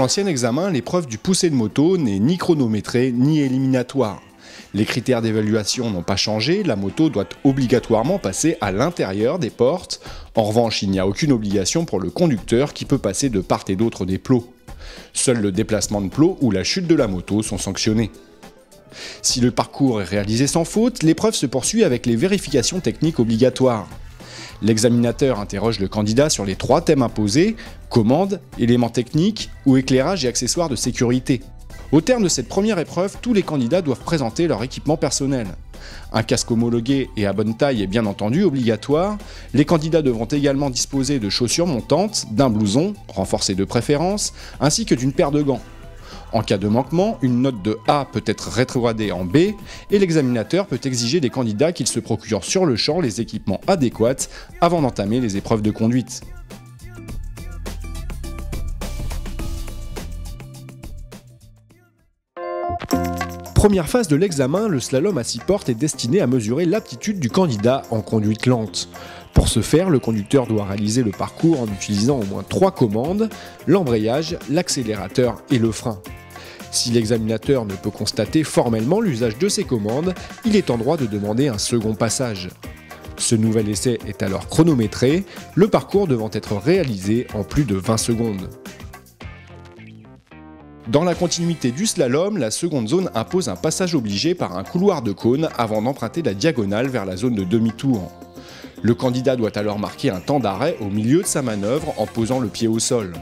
l'ancien examen, l'épreuve du poussé de moto n'est ni chronométrée ni éliminatoire. Les critères d'évaluation n'ont pas changé, la moto doit obligatoirement passer à l'intérieur des portes. En revanche, il n'y a aucune obligation pour le conducteur qui peut passer de part et d'autre des plots. Seul le déplacement de plots ou la chute de la moto sont sanctionnés. Si le parcours est réalisé sans faute, l'épreuve se poursuit avec les vérifications techniques obligatoires. L'examinateur interroge le candidat sur les 3 thèmes imposés, commande, éléments techniques ou éclairage et accessoires de sécurité. Au terme de cette première épreuve, tous les candidats doivent présenter leur équipement personnel. Un casque homologué et à bonne taille est bien entendu obligatoire. Les candidats devront également disposer de chaussures montantes, d'un blouson, renforcé de préférence, ainsi que d'une paire de gants. En cas de manquement, une note de A peut être rétrogradée en B et l'examinateur peut exiger des candidats qu'ils se procurent sur le champ les équipements adéquats avant d'entamer les épreuves de conduite. Première phase de l'examen, le slalom à 6 portes est destiné à mesurer l'aptitude du candidat en conduite lente. Pour ce faire, le conducteur doit réaliser le parcours en utilisant au moins 3 commandes, l'embrayage, l'accélérateur et le frein. Si l'examinateur ne peut constater formellement l'usage de ces commandes, il est en droit de demander un second passage. Ce nouvel essai est alors chronométré, le parcours devant être réalisé en plus de 20 secondes. Dans la continuité du slalom, la seconde zone impose un passage obligé par un couloir de cône avant d'emprunter la diagonale vers la zone de demi-tour. Le candidat doit alors marquer un temps d'arrêt au milieu de sa manœuvre en posant le pied au sol.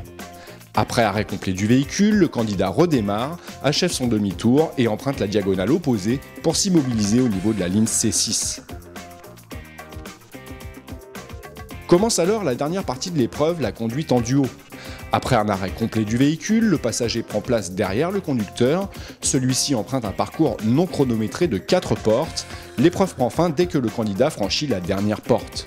Après arrêt complet du véhicule, le candidat redémarre, achève son demi-tour et emprunte la diagonale opposée pour s'immobiliser au niveau de la ligne C6. Commence alors la dernière partie de l'épreuve, la conduite en duo. Après un arrêt complet du véhicule, le passager prend place derrière le conducteur. Celui-ci emprunte un parcours non chronométré de 4 portes. L'épreuve prend fin dès que le candidat franchit la dernière porte.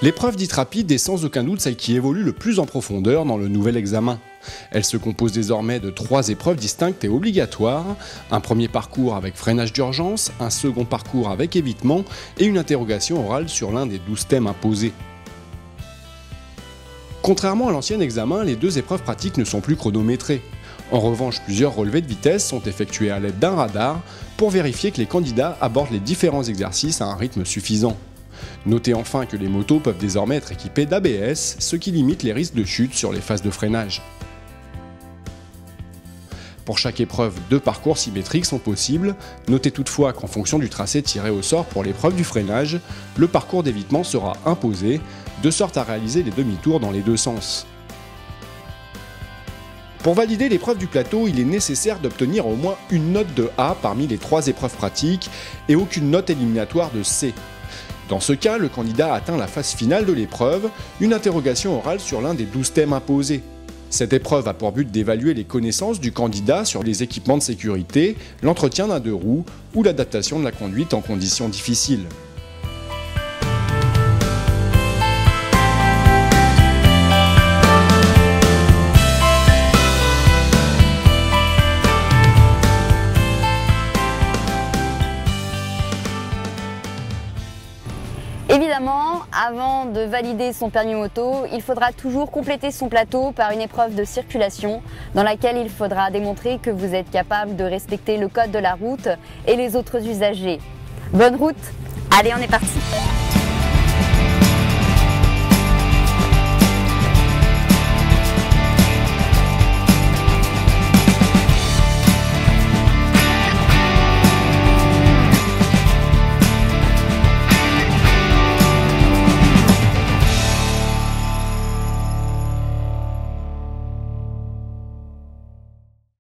L'épreuve dite rapide est sans aucun doute celle qui évolue le plus en profondeur dans le nouvel examen. Elle se compose désormais de 3 épreuves distinctes et obligatoires, un premier parcours avec freinage d'urgence, un second parcours avec évitement et une interrogation orale sur l'un des 12 thèmes imposés. Contrairement à l'ancien examen, les 2 épreuves pratiques ne sont plus chronométrées. En revanche, plusieurs relevés de vitesse sont effectués à l'aide d'un radar pour vérifier que les candidats abordent les différents exercices à un rythme suffisant. Notez enfin que les motos peuvent désormais être équipées d'ABS, ce qui limite les risques de chute sur les phases de freinage. Pour chaque épreuve, 2 parcours symétriques sont possibles. Notez toutefois qu'en fonction du tracé tiré au sort pour l'épreuve du freinage, le parcours d'évitement sera imposé, de sorte à réaliser les demi-tours dans les 2 sens. Pour valider l'épreuve du plateau, il est nécessaire d'obtenir au moins une note de A parmi les 3 épreuves pratiques et aucune note éliminatoire de C. Dans ce cas, le candidat atteint la phase finale de l'épreuve, une interrogation orale sur l'un des 12 thèmes imposés. Cette épreuve a pour but d'évaluer les connaissances du candidat sur les équipements de sécurité, l'entretien d'un 2 roues ou l'adaptation de la conduite en conditions difficiles. Évidemment, avant de valider son permis moto, il faudra toujours compléter son plateau par une épreuve de circulation dans laquelle il faudra démontrer que vous êtes capable de respecter le code de la route et les autres usagers. Bonne route! Allez, on est parti!